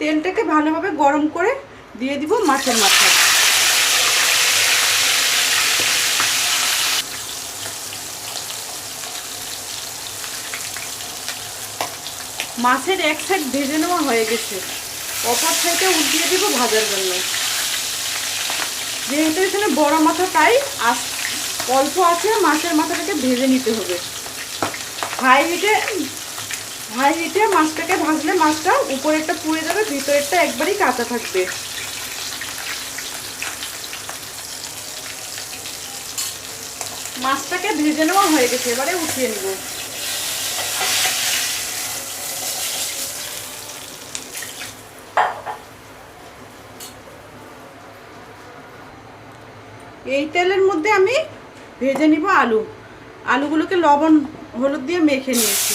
তেলটাকে ভালোভাবে গরম করে দিয়ে দিব মাছের মাথায়। মাছের এক সাইড ভেজে নেওয়া হয়ে গেছে, অপর সাইডে উল্টিয়ে দিব ভাজার জন্য। যেহেতু এখানে বড় মাথা তাই অল্প আছে, মাছের মাথাটাকে ভেজে নিতে হবে। হাই হিটে মাছটাকে ভাজলে মাছটা উপরেরটা পুড়ে যাবে, ভিতরেরটা একবারই কাঁচা থাকবে। মাছটাকে ভেজে নেওয়া হয়ে গেছে, এবারে উঠিয়ে নেব। এই তেলের মধ্যে আমি ভেজে নিব আলুগুলোকে লবণ হলুদ দিয়ে মেখে নিয়েছি।